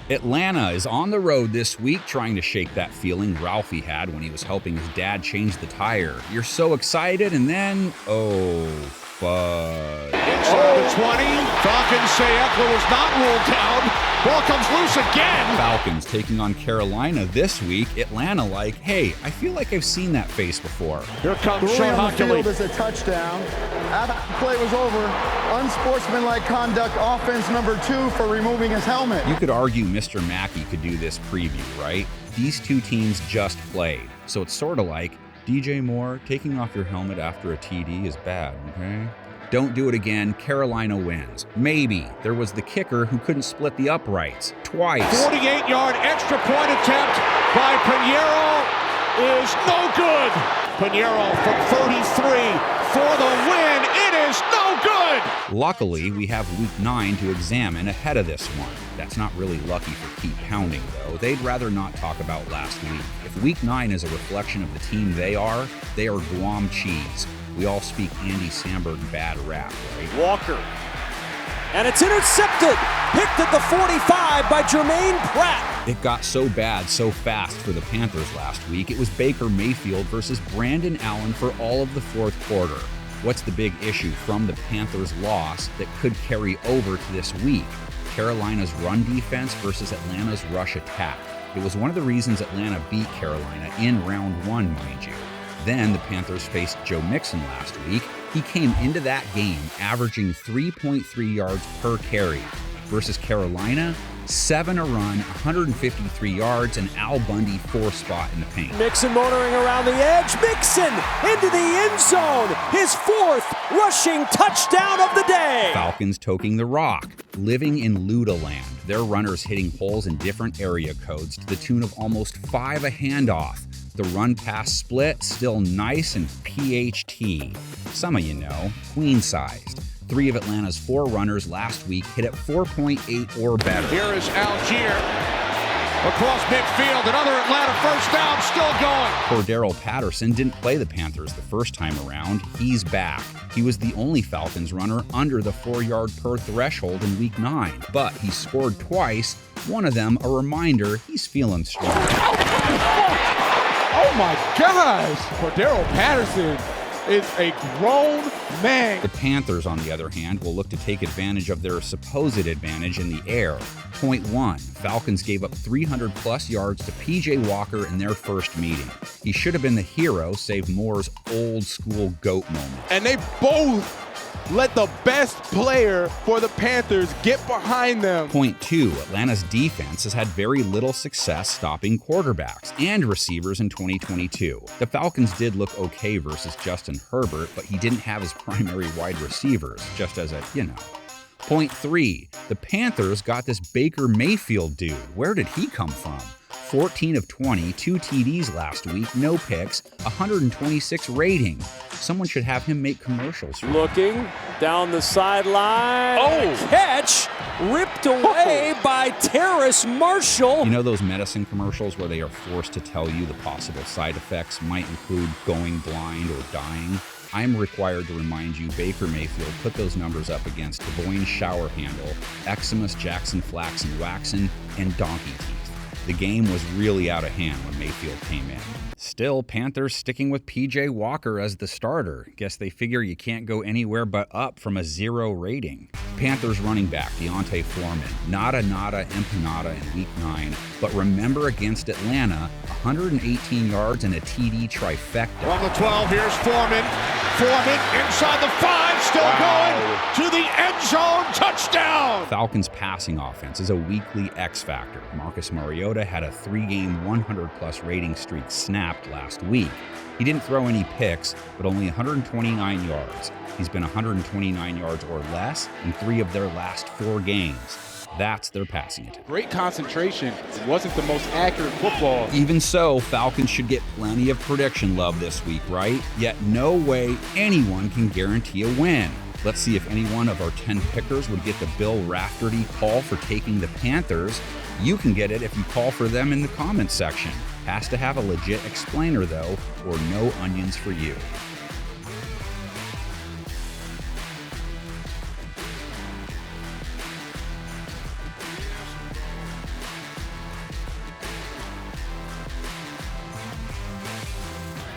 Atlanta is on the road this week trying to shake that feeling Ralphie had when he was helping his dad change the tire. You're so excited, and then, oh, fudge. Inside the 20, Falcons say Eckler was not ruled down. Ball comes loose again. Falcons taking on Carolina this week. Atlanta like, hey, I feel like I've seen that face before. Here comes Throwing Sean on the Huckley. field is a touchdown. After the play was over, unsportsmanlike conduct, offense number 2 for removing his helmet. You could argue Mr. Mackey could do this preview, right? These two teams just played. So it's sort of like, DJ Moore, taking off your helmet after a TD is bad, okay? Don't do it again. Carolina wins. Maybe. There was the kicker who couldn't split the uprights. Twice. 48-yard extra point attempt by Pinheiro is no good. Pinheiro from 33 for the win. It is no good. Luckily, we have Week 9 to examine ahead of this one. That's not really lucky for Keep Pounding, though. They'd rather not talk about last week. If Week 9 is a reflection of the team they are Guam cheese. We all speak Andy Samberg bad rap, right? Walker. And it's intercepted. Picked at the 45 by Jermaine Pratt. It got so bad so fast for the Panthers last week. It was Baker Mayfield versus Brandon Allen for all of the fourth quarter. What's the big issue from the Panthers' loss that could carry over to this week? Carolina's run defense versus Atlanta's rush attack. It was one of the reasons Atlanta beat Carolina in round 1, mind you. Then the Panthers faced Joe Mixon last week. He came into that game averaging 3.3 yards per carry. Versus Carolina, 7 a run, 153 yards, and Al Bundy 4-spot in the paint. Mixon motoring around the edge. Mixon into the end zone. His 4th rushing touchdown of the day. Falcons toking the rock, living in Luda land. Their runners hitting holes in different area codes to the tune of almost 5 a handoff. The run-pass split, still nice and PHT. Some of you know, queen-sized. 3 of Atlanta's 4 runners last week hit at 4.8 or better. Here is Algier across midfield. Another Atlanta first down, still going. Cordero Patterson didn't play the Panthers the first time around. He's back. He was the only Falcons runner under the 4-yard per threshold in Week 9. But he scored twice, one of them a reminder he's feeling strong. Oh my gosh! Cordero Patterson is a grown man. The Panthers, on the other hand, will look to take advantage of their supposed advantage in the air. Point 1, Falcons gave up 300-plus yards to P.J. Walker in their first meeting. He should have been the hero, save Moore's old-school GOAT moment. And they both let the best player for the Panthers get behind them. Point 2, Atlanta's defense has had very little success stopping quarterbacks and receivers in 2022. The Falcons did look okay versus Justin Herbert, but he didn't have his primary wide receivers, just as a, Point 3, the Panthers got this Baker Mayfield dude. Where did he come from? 14 of 20, 2 TDs last week, no picks, 126 rating. Someone should have him make commercials. Looking down the sideline. Oh! Catch ripped away by Terrace Marshall. You know those medicine commercials where they are forced to tell you the possible side effects might include going blind or dying? I'm required to remind you Baker Mayfield put those numbers up against DeBoyne shower handle, Eczemus Jackson Flax and Waxen, and donkey teeth. The game was really out of hand when Mayfield came in. Still, Panthers sticking with P.J. Walker as the starter. Guess they figure you can't go anywhere but up from a 0 rating. Panthers running back Deontay Foreman, nada empanada in Week 9, but remember against Atlanta, 118 yards and a TD trifecta. From the 12, here's Foreman. Foreman inside the 5, still going to the end zone, touchdown! Falcons' passing offense is a weekly X factor. Marcus Mariota had a 3-game 100-plus rating streak snapped last week. He didn't throw any picks, but only 129 yards. He's been 129 yards or less in 3 of their last 4 games. That's their passing attack. Great concentration. It wasn't the most accurate football. Even so, Falcons should get plenty of prediction love this week, right? Yet no way anyone can guarantee a win. Let's see if any one of our 10 pickers would get the Bill Raftery call for taking the Panthers. You can get it if you call for them in the comments section. Has to have a legit explainer though, or no onions for you.